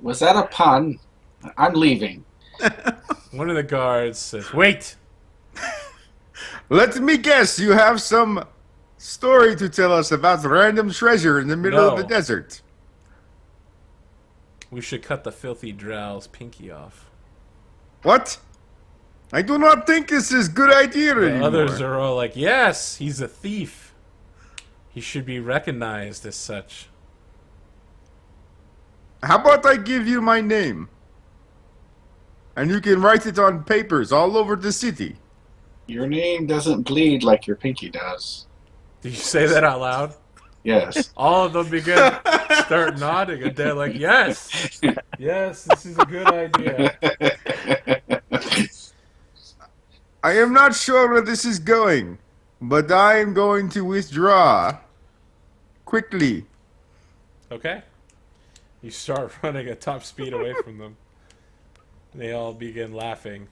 Was that a pun? I'm leaving. One of the guards says, "Wait." Let me guess, you have some story to tell us about random treasure in the middle of the No. desert. We should cut the filthy drow's pinky off. What? I do not think this is a good idea The anymore. others are all like, "Yes, he's a thief. He should be recognized as such." How about I give you my name? And you can write it on papers all over the city. Your name doesn't bleed like your pinky does. Did you say that out loud? Yes. All of them start nodding, and they're like, "Yes, yes, this is a good idea." I am not sure where this is going, but I am going to withdraw quickly. Okay. You start running at top speed away from them. They all begin laughing.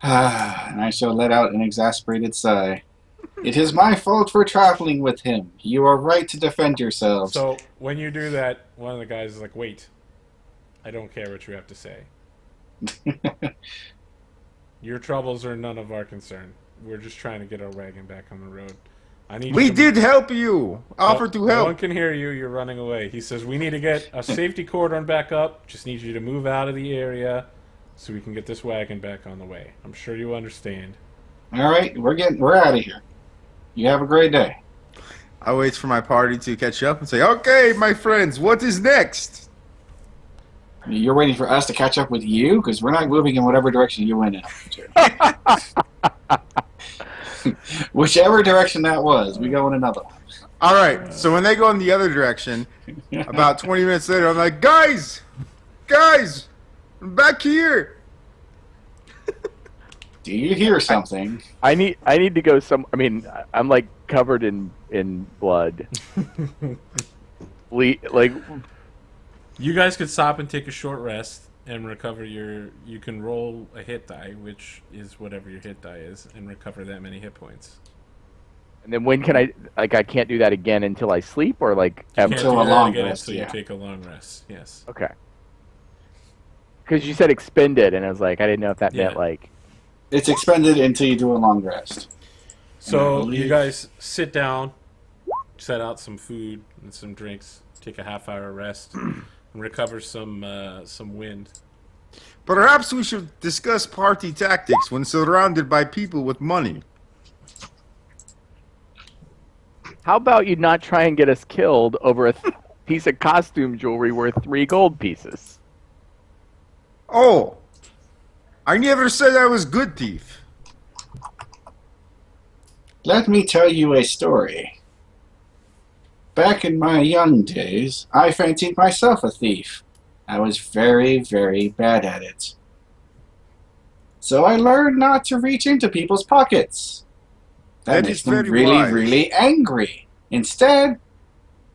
And I shall let out an exasperated sigh. It is my fault for traveling with him. You are right to defend yourselves. So when you do that, one of the guys is like, "Wait, I don't care what you have to say. Your troubles are none of our concern. We're just trying to get our wagon back on the road. I need We you to did help you. Offer to No help. one can hear you. You're running away." He says, "We need to get a safety cordon back up. Just need you to move out of the area so we can get this wagon back on the way. I'm sure you understand." All right, we're out of here. You have a great day. I wait for my party to catch up and say, "Okay, my friends, what is next?" You're waiting for us to catch up with you because we're not moving in whatever direction you went in. Whichever direction that was, we go in another one. All right. So when they go in the other direction, about 20 minutes later, I'm like, guys, I'm back here. Do you hear something? I need to go some. I mean, I'm like covered in blood. Like You guys could stop and take a short rest and recover your... You can roll a hit die, which is whatever your hit die is, and recover that many hit points. and then when can I I can't do that again until I sleep or like You ever? can't Until do a that long again rest, until yeah. you take a long rest. Yes. Okay. Because you said expended, and I was like, I didn't know if that Yeah. meant like. It's expended until you do a long rest. So believe- you guys sit down, set out some food and some drinks, take a half-hour rest, and recover some wind. Perhaps we should discuss party tactics when surrounded by people with money. How about you not try and get us killed over a piece of costume jewelry worth 3 gold pieces? Oh, I never said I was good thief. Let me tell you a story. Back in my young days, I fancied myself a thief. I was very, very bad at it. So I learned not to reach into people's pockets. That That makes is them very really, wise. really angry. Instead,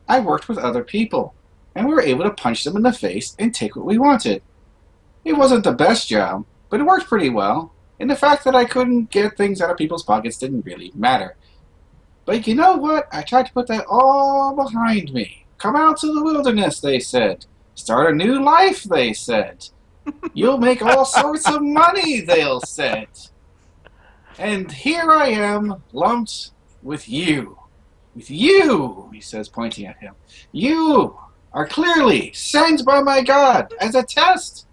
I worked with other people, and we were able to punch them in the face and take what we wanted. It wasn't the best job, but it worked pretty well, and the fact that I couldn't get things out of people's pockets didn't really matter. But you know what? I tried to put that all behind me. Come out to the wilderness, they said. Start a new life, they said. You'll make all sorts of money, they'll said. And here I am, lumped with you. With you, he says, pointing at him. You are clearly sent by my God as a test.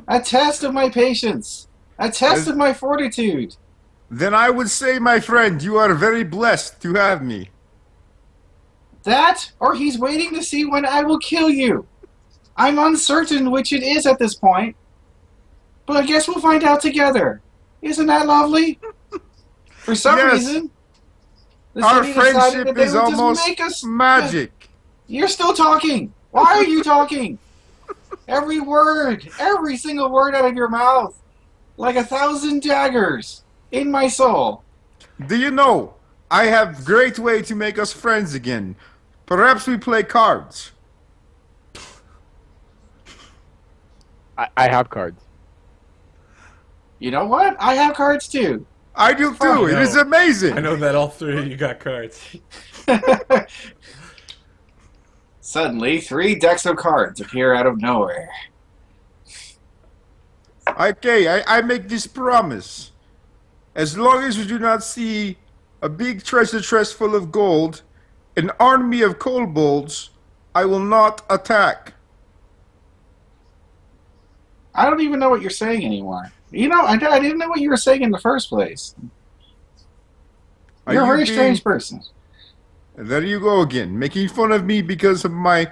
A test of my patience. A test of my fortitude. Then I would say, my friend, you are very blessed to have me. That, or he's waiting to see when I will kill you. I'm uncertain which it is at this point. But I guess we'll find out together. Isn't that lovely? For some Yes. reason, the Our city decided friendship that they is would just almost make us magic. You're still talking. Why are you talking? Every word, every single word out of your mouth, like 1,000 daggers in my soul. Do you know, I have great way to make us friends again. Perhaps we play cards. I have cards. You know what? I have cards too. I do too. Oh, It no. is amazing. I know that all three of you got cards. Suddenly, 3 decks of cards appear out of nowhere. Okay, I make this promise. As long as we do not see a big treasure chest full of gold, an army of kobolds, I will not attack. I don't even know what you're saying anymore. I didn't know what you were saying in the first place. Are You're a you very being... strange person. There you go again, making fun of me because of my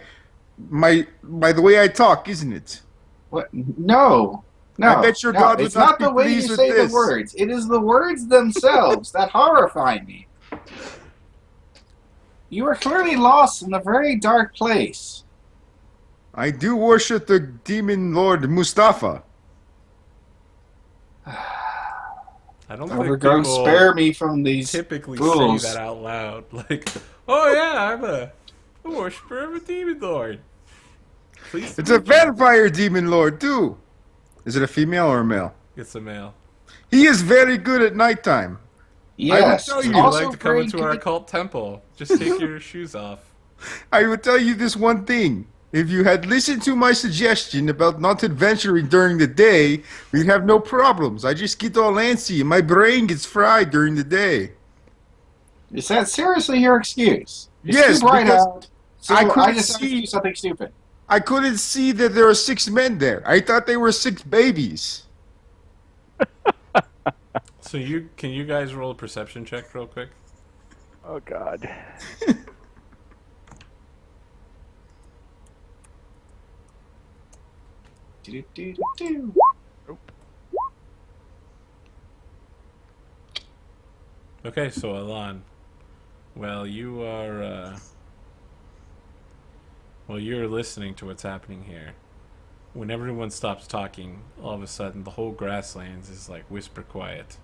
by the way I talk, isn't it? What? No. I No. bet your No. God would It's not not be the way you pleased with say the this. words. It is the words themselves that horrify me. You are clearly lost in a very dark place. I do worship the demon lord Mustafa. I don't think Overgrown, people spare me from these typically ghouls. say that out loud. Like, oh yeah, I'm a worshiper of a demon lord. Please. It's a vampire demon lord too. Is it a female or a male? It's a male. He is very good at nighttime. Yes. I will tell Would you. you Also like to come very into our good- cult temple? Just take your shoes off. I will tell you this one thing. If you had listened to my suggestion about not adventuring during the day, we'd have no problems. I just get all antsy and my brain gets fried during the day. Is that seriously your excuse? It's Yes, too bright because out. So I I couldn't decided to see- do something stupid. I couldn't see that there were 6 men there. I thought they were 6 babies. So can you guys roll a perception check real quick? Oh God. Do-do-do-do-do. Okay, so Alan, you're listening to what's happening here. When everyone stops talking, all of a sudden the whole grasslands is like whisper quiet,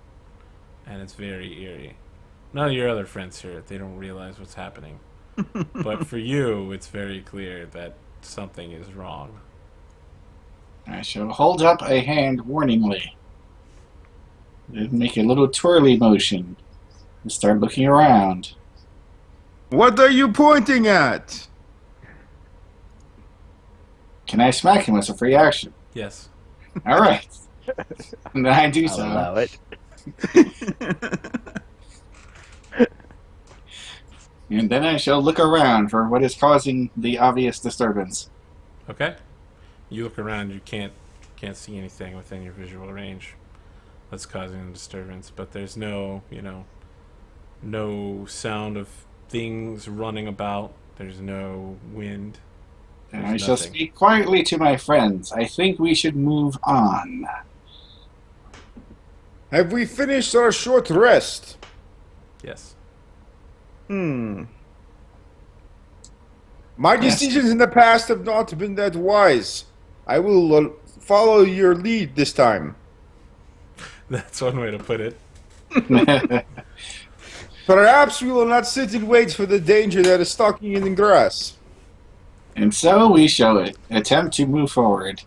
and it's very eerie. None of your other friends hear it; they don't realize what's happening. But for you, it's very clear that something is wrong. I shall hold up a hand warningly. And make a little twirly motion. And start looking around. What are you pointing at? Can I smack him as a free action? Yes. Alright. And then I do I'll so. allow it. And then I shall look around for what is causing the obvious disturbance. Okay. You look around, you can't see anything within your visual range that's causing the disturbance, but there's no sound of things running about. There's no wind. And There's I shall nothing. speak quietly to my friends. I think we should move on. Have we finished our short rest? Yes. My Yes. decisions in the past have not been that wise. I will follow your lead this time. That's one way to put it. Perhaps we will not sit and wait for the danger that is stalking in the grass. And so we shall attempt to move forward.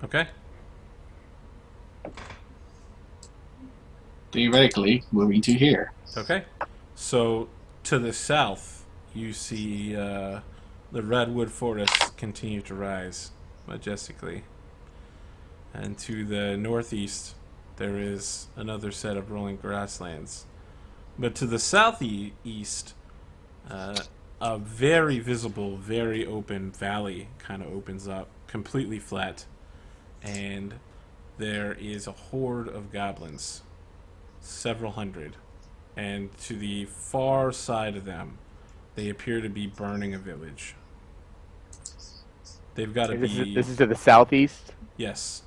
Okay. Theoretically, moving to here. Okay. So to the south, you see the redwood forests continue to rise majestically. And to the northeast, there is another set of rolling grasslands. But to the southeast, a very visible, very open valley kind of opens up, completely flat. And there is a horde of goblins, several hundred. And to the far side of them, they appear to be burning a village. They've got to be... This is to the southeast. Yes.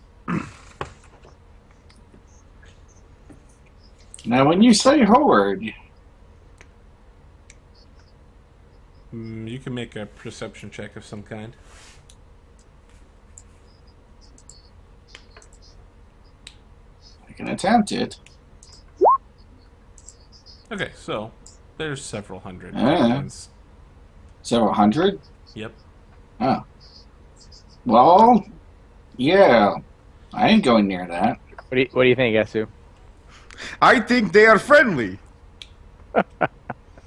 Now, when you say horde, You can make a perception check of some kind. I can attempt it. Okay, so there's several hundred Yeah. goblins. Several hundred? Yep. Oh. Well, yeah. I ain't going near that. What do you think, Esu? I think they are friendly.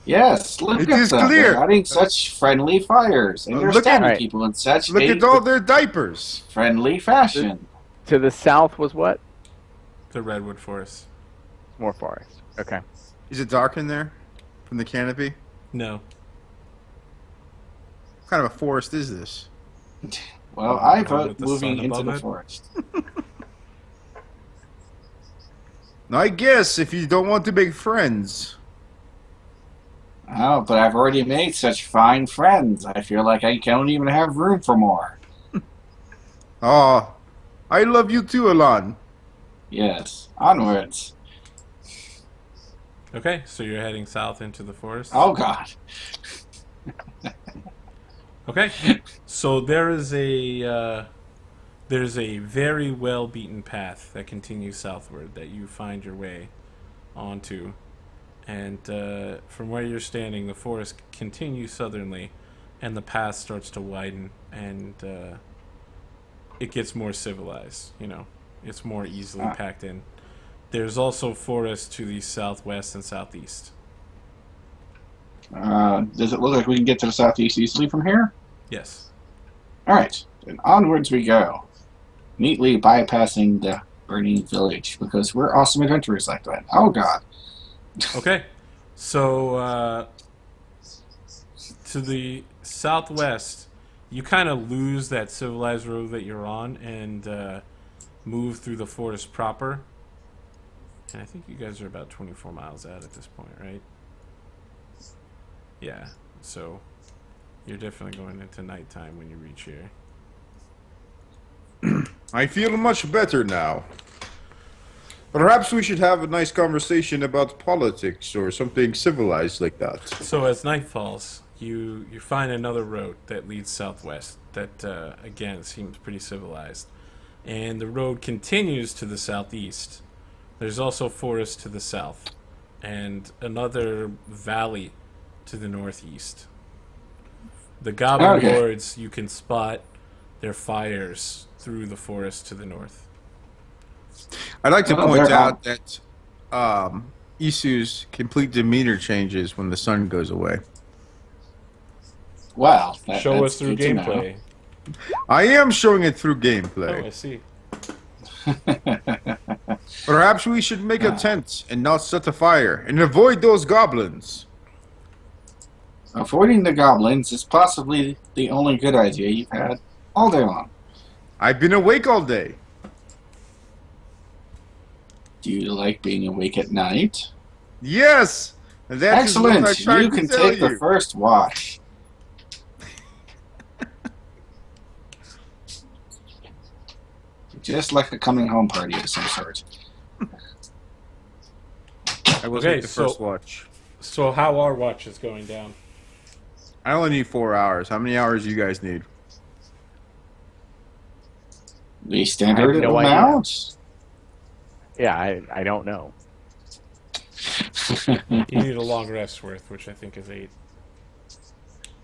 Yes, look It at is them. They're clear. lighting such friendly fires, and they're Look at stabbing Right. people in such Look a at all their diapers. friendly fashion. To the south was what? The redwood forest. More forest. Okay. Is it dark in there from the canopy? No. What kind of a forest is this? Well, I One vote with the moving sun into above the it? forest. Now, I guess if you don't want to make friends. Oh, but I've already made such fine friends. I feel like I don't even have room for more. Oh, I love you too, Alon. Yes, onwards. Okay, so you're heading south into the forest. Oh God. Okay, so there's a very well beaten path that continues southward that you find your way onto, and from where you're standing, the forest continues southerly, and the path starts to widen, and it gets more civilized. You know, it's more easily packed in. There's also forest to the southwest and southeast. Does it look like we can get to the southeast easily from here? Yes. All right, then onwards we go, neatly bypassing the burning village because we're awesome adventurers like that. Oh God. Okay, so to the southwest, you kind of lose that civilized road that you're on and move through the forest proper. And I think you guys are about 24 miles out at this point, right? Yeah, so you're definitely going into nighttime when you reach here. I feel much better now. Perhaps we should have a nice conversation about politics or something civilized like that. So as night falls, you find another road that leads southwest that, again, seems pretty civilized. And the road continues to the southeast. There's also forest to the south and another valley to the northeast. The Goblin Okay. Lords, you can spot their fires through the forest to the north. I'd like to Oh, point they're out that Isu's complete demeanor changes when the sun goes away. Well, Show that's us through good to know. gameplay. I am showing it through Oh, gameplay. I see. Perhaps we should make a tent and not set a fire and avoid those goblins. Avoiding the goblins is possibly the only good idea you've had all day long. I've been awake all day. Do you like being awake at night? Yes! And that is what I Excellent. tried You to can tell take the you. first watch. Just like a coming home party of some sort. I will Okay, take the so- first watch. So how our watch is going down? I only need 4 hours. How many hours do you guys need? The standard no idea. amount? Yeah, I don't know. You need a long rest worth, which I think is 8.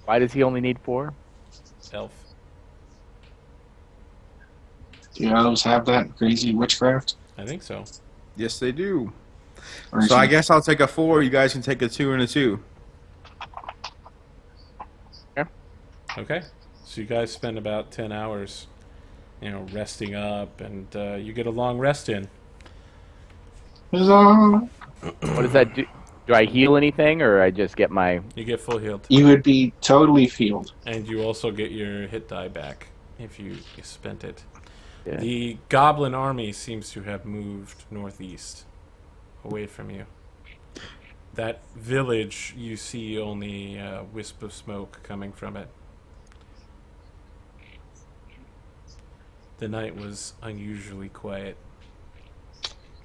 Why does he only need 4? Elf. Do elves have that crazy witchcraft? I think so. Yes, they do. Or is So I it- guess I'll take a 4. You guys can take a 2 and a 2. Okay. So you guys spend about 10 hours, resting up, and you get a long rest in. Huzzah! What does that do? Do I heal anything, or I just get my? You get full healed. You would be totally healed. And you also get your hit die back if you spent it. Yeah. The goblin army seems to have moved northeast, away from you. That village, you see only a wisp of smoke coming from it. The night was unusually quiet.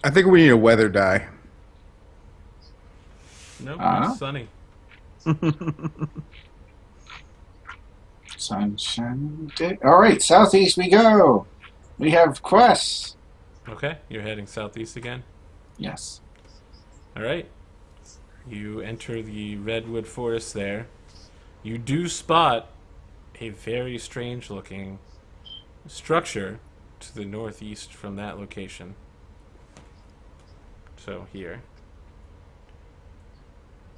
I think we need a weather die. Nope, Uh-huh. it's sunny. Sunshine day. All right, southeast we go. We have quests. Okay, you're heading southeast again. Yes. All right. You enter the redwood forest there. You do spot a very strange looking structure to the northeast from that location. So here.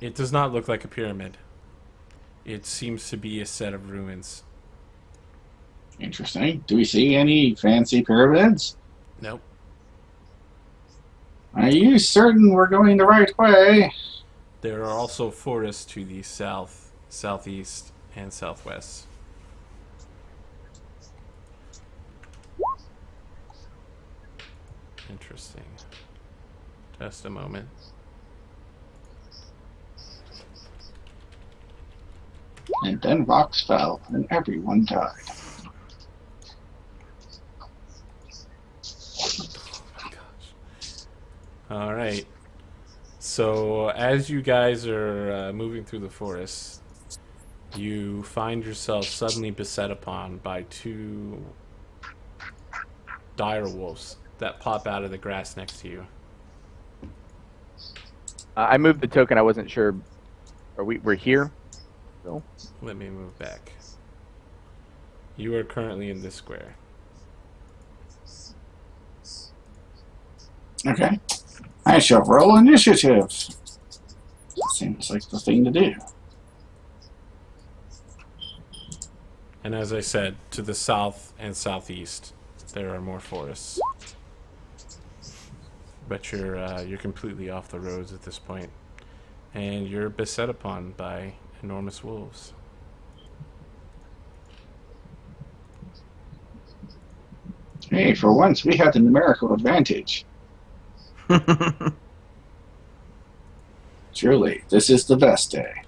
It does not look like a pyramid. It seems to be a set of ruins. Interesting. Do we see any fancy pyramids? Nope. Are you certain we're going the right way? There are also forests to the south, southeast, and southwest. Interesting. Just a moment. And then rocks fell, and everyone died. All right. So as you guys are moving through the forest, you find yourself suddenly beset upon by two dire wolves that pop out of the grass next to you. I moved the token. I wasn't sure. We're here? Still? Let me move back. You are currently in this square. Okay. I shall roll initiative. Seems like the thing to do. And as I said, to the south and southeast, there are more forests. But you're completely off the roads at this point, and you're beset upon by enormous wolves. Hey, for once we had the numerical advantage. Truly, this is the best day.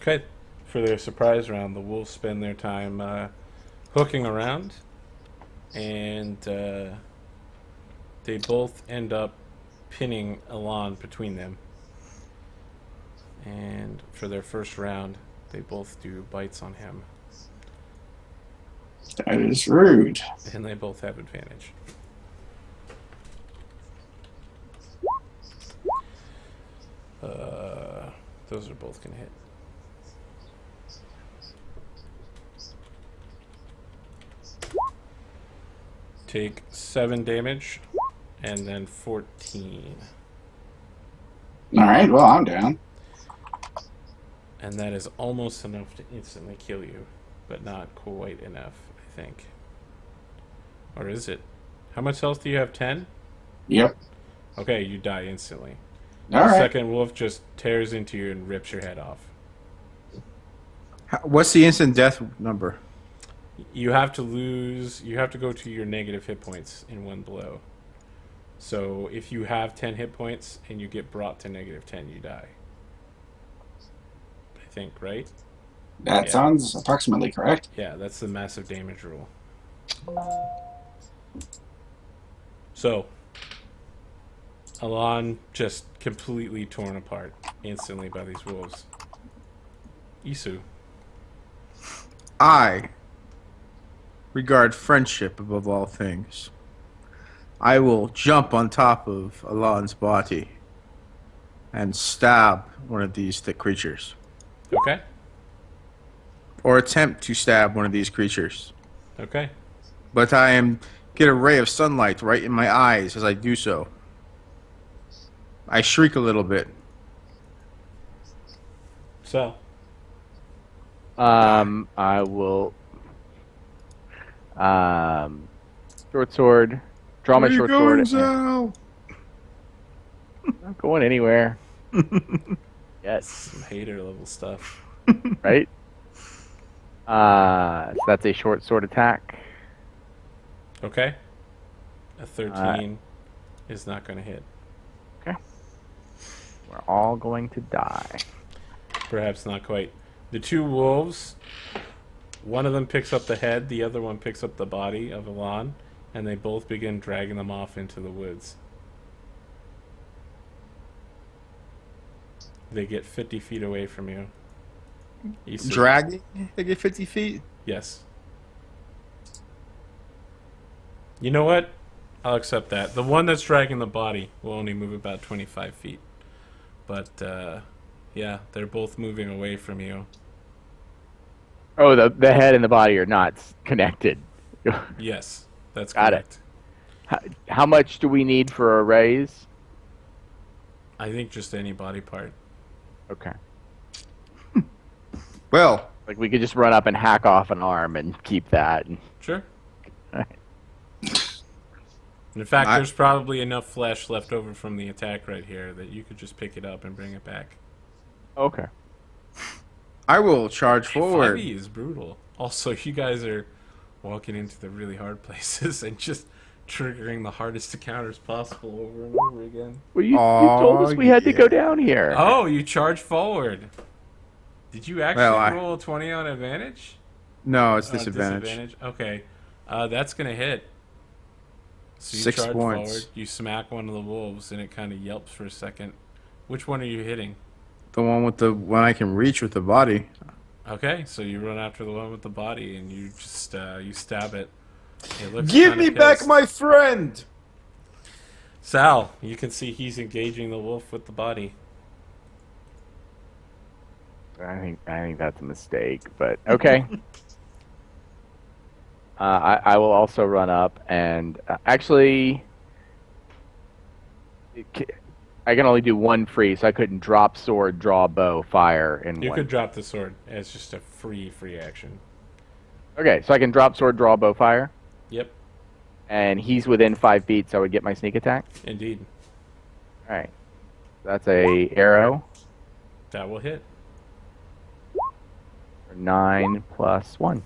Okay, for their surprise round, the wolves spend their time hooking around, and they both end up pinning Alon between them. And for their first round, they both do bites on him, That is rude. and they both have advantage. Those are both gonna hit. Take 7 damage, and then 14. Alright, well, I'm down. And that is almost enough to instantly kill you, but not quite enough, I think. Or is it? How much health do you have? 10? Yep. Okay, you die instantly. The Alright. second wolf just tears into you and rips your head off. What's the instant death number? You have to go to your negative hit points in one blow. So if you have 10 hit points and you get brought to negative 10, you die. I think, right? That Yeah. sounds approximately correct. Yeah, that's the massive damage rule. So, Alon just completely torn apart instantly by these wolves. Isu. I regard friendship above all things. I will jump on top of Alon's body and stab one of these thick creatures. Okay. Or attempt to stab one of these creatures. Okay. But I get a ray of sunlight right in my eyes as I do so. I shriek a little bit. So, I will. Short sword. Draw my Where you short going, sword. Zal? I'm not going anywhere. Yes. some hater level stuff. Right? So that's a short sword attack. Okay. A 13 is not going to hit. We're all going to die. Perhaps not quite. The two wolves, one of them picks up the head, the other one picks up the body of Alon, and they both begin dragging them off into the woods. They get 50 feet away from you. Isu. Dragging? They get 50 feet? Yes. You know what? I'll accept that. The one that's dragging the body will only move about 25 feet. but yeah, they're both moving away from you. Oh, the head and the body are not connected. Yes, that's Got it. correct. How much do we need for a raise? I think just any body part. Okay. Well, Like we could just run up and hack off an arm and keep that. Sure. Alright. In fact, I- there's probably enough flesh left over from the attack right here that you could just pick it up and bring it back. Okay. I will charge forward. 5e is brutal. Also, you guys are walking into the really hard places and just triggering the hardest encounters possible over and over again. Well, you told us we had to go down here. Oh, you charge forward. Did you actually Well, roll a 20 on advantage? No, it's Oh, disadvantage. Okay. That's going to hit. So you 6 charge points. forward, you smack one of the wolves, and it kind of yelps for a second. Which one are you hitting? The one with the one I can reach with the body. Okay, so you run after the one with the body, and you just you stab it. It looks Give kinda me back pissed. my friend! Sal, you can see he's engaging the wolf with the body. I think that's a mistake, but okay. I will also run up and actually, I can only do one free, so I couldn't drop sword, draw bow, fire in You one. could drop the sword as just a free action. Okay, so I can drop sword, draw bow, fire, Yep, and he's within 5 feet, so I would get my sneak attack. indeed. All right, that's a arrow That will hit. for 9 plus 1.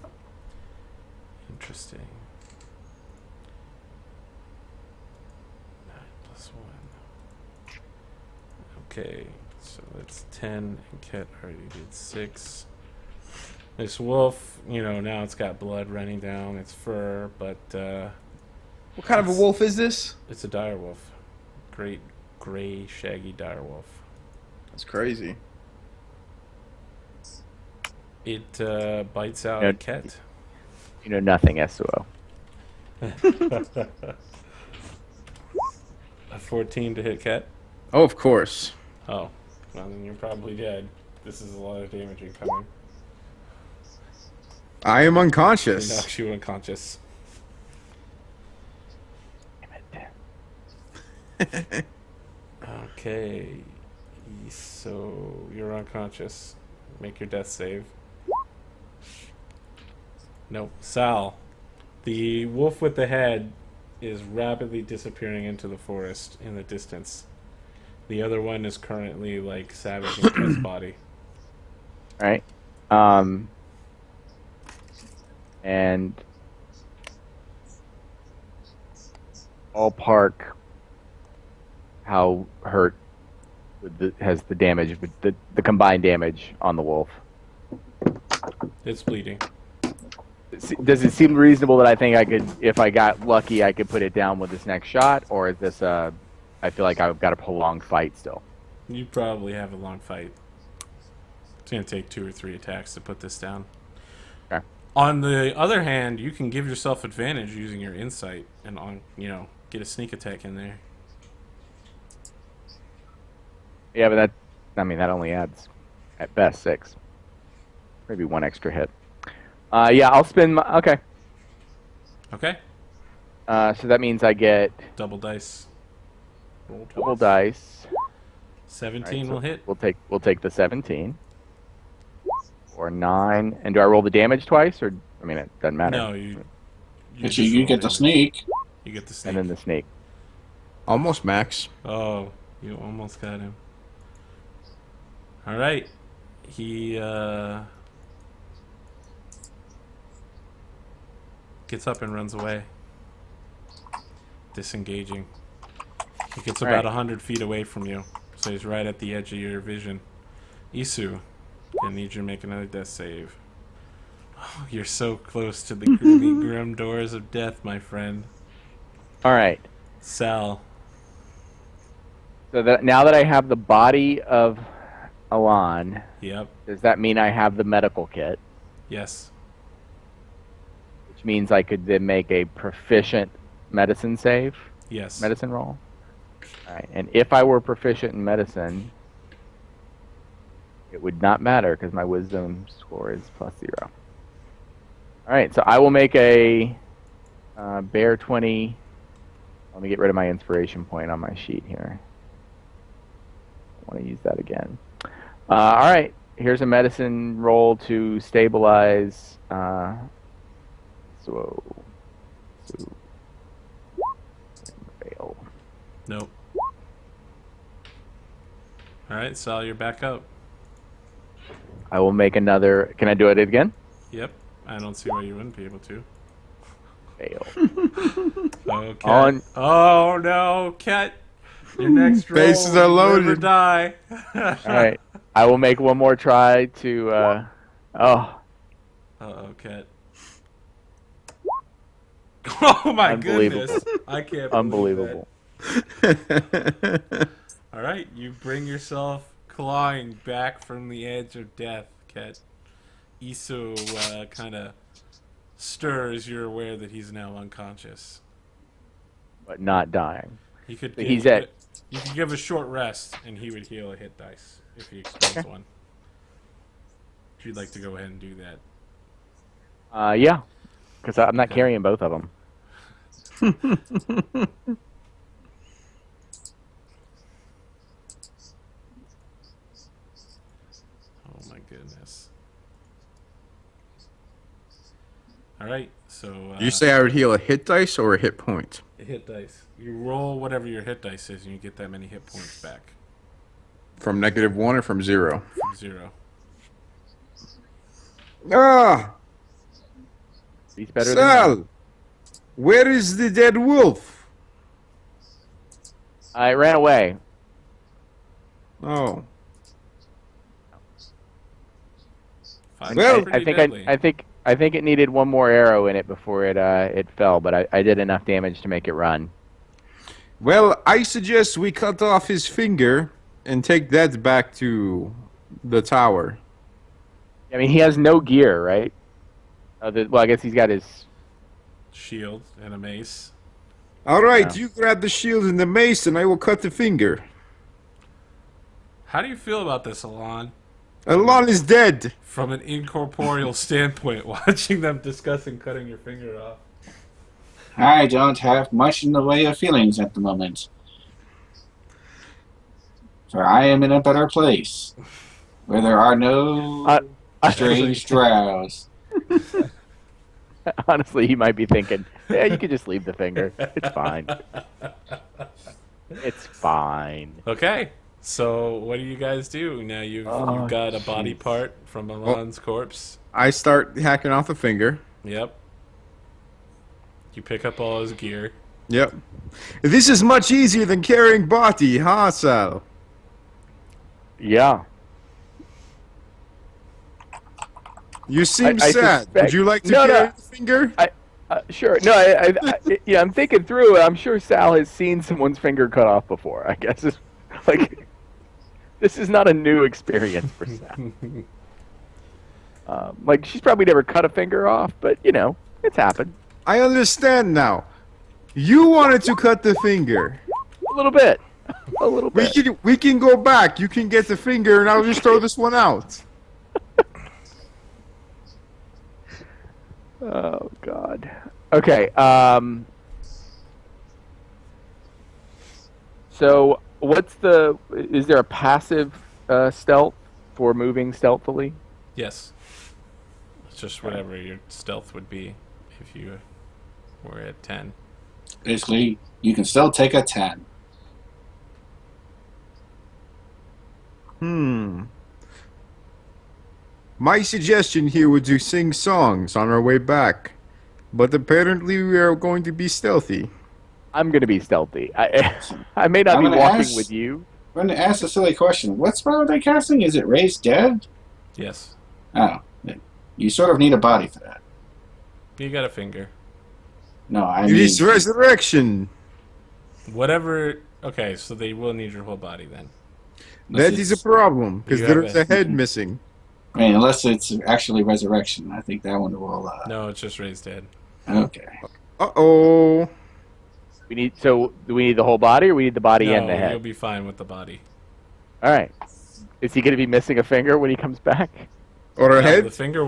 Interesting. 9 plus 1. Okay, so that's 10, and Ket already did 6. This wolf, now it's got blood running down its fur, but What kind of a wolf is this? it's a dire wolf. Great, gray, shaggy dire wolf. That's crazy. It bites out Yeah. a Ket. You know nothing, SOO. A 14 to hit Ket. Oh, of course. Oh, well then you're probably dead. This is a lot of damage incoming. I am It unconscious. knocks you unconscious. Okay, so you're unconscious. Make your death save. Nope. Sal, the wolf with the head is rapidly disappearing into the forest in the distance. The other one is currently like savaging his body. All right. And ballpark how hurt has the damage, the combined damage on the wolf. It's bleeding. Does it seem reasonable that I think I could, if I got lucky, I could put it down with this next shot, or is this I feel like I've got a prolonged fight still? You probably have a long fight. It's going to take 2 or 3 attacks to put this down. Okay. On the other hand, you can give yourself advantage using your insight and get a sneak attack in there. Yeah, but that only adds at best 6, maybe 1 extra hit. Yeah, I'll spend my okay. Okay? So that means I get Double dice. Roll double twice. dice. 17 so will hit. We'll take the 17 or 9. And do I roll the damage twice, or it doesn't matter? No, you But just you roll get the damage. sneak. You get the sneak. And then the snake. Almost max. Oh, you almost got him. All right. He gets up and runs away. Disengaging. He gets about Alright. 100 feet away from you. So he's right at the edge of your vision. Isu, I need you to make another death save. Oh, you're so close to the grim doors of death, my friend. All right. Sal. So now that I have the body of Alan, Yep. does that mean I have the medical kit? Yes. Which means I could then make a proficient medicine save, Yes. medicine roll. All right. And if I were proficient in medicine, It would not matter because my wisdom score is +0. All right, so I will make a bear 20. Let me get rid of my inspiration point on my sheet here. I want to use that again. All right, here's a medicine roll to stabilize. So fail. Nope. All right, Sal, you're back up. I will make another. Can I do it again? Yep. I don't see why you wouldn't be able to. Fail. Okay. Oh no, Cat! Your next roll. Bases are will loaded. Never die. All right, I will make one more try to. Uh-oh, Cat. Oh my Unbelievable. goodness! I can't. Unbelievable. All right, you bring yourself clawing back from the edge of death, Cat. Iso kind of stirs. You're aware that he's now unconscious. But not dying. He could. But he's at. You could give a short rest, and he would heal a hit dice if he expends one. If you'd like to go ahead and do that. Yeah, because I'm not Okay. carrying both of them. Oh my goodness. All right, so You say I would heal a hit dice or a hit point? hit dice. You roll whatever your hit dice is, and you get that many hit points back From -1 or from 0? from 0. Ah! He's better than Sal! Where is the dead wolf? I ran away. Oh. Five Well, is pretty deadly. I think it needed one more arrow in it before it fell, but I did enough damage to make it run. Well, I suggest we cut off his finger and take that back to the tower. I mean, he has no gear, right? Well, I guess he's got his. Shield and a mace. All right, Yeah. you grab the shield and the mace, and I will cut the finger. How do you feel about this, Alon? Alon is dead. From an incorporeal standpoint, watching them discussing cutting your finger off. I don't have much in the way of feelings at the moment. For I am in a better place, where there are no strange drows. Honestly, he might be thinking, "Yeah, you could just leave the finger. It's fine. It's fine." Okay, so what do you guys do now? You've got a body part from Alon's corpse. I start hacking off the finger. Yep. You pick up all his gear. Yep. This is much easier than carrying body, huh, Sal? Yeah. You seem I sad. suspect- Would you like to No, carry no. the finger? Sure. No, yeah, I'm thinking through it. I'm sure Sal has seen someone's finger cut off before. I guess it's like this is not a new experience for Sal. Like she's probably never cut a finger off, but it's happened I understand now. You wanted to cut the finger. a little bit. A little bit. We can go back. You can get the finger, and I'll just throw this one out. Oh God. Okay. So is there a passive stealth for moving stealthily? Yes. It's just whatever your stealth would be if you were at 10. Basically, you can still take a 10. My suggestion here would to sing songs on our way back. But apparently we are going to be stealthy. I'm gonna be stealthy. I may not I'm be gonna walking ask- with you. I'm going to ask a silly question. What spell are they casting? Is it Raise Dead? Yes. Oh. You sort of need a body for that. You got a finger. No, I It mean... is resurrection. Whatever. Okay, so they will need your whole body then. That is a problem, because You have there is a- a head missing. I mean, unless it's actually Resurrection. I think that one will... No, it's just raised dead. Okay. Uh-oh. Do we need the whole body, or we need the body No, and the you'll head? be fine with the body. All right. Is he going to be missing a finger when he comes back? Or a Yeah, head? the finger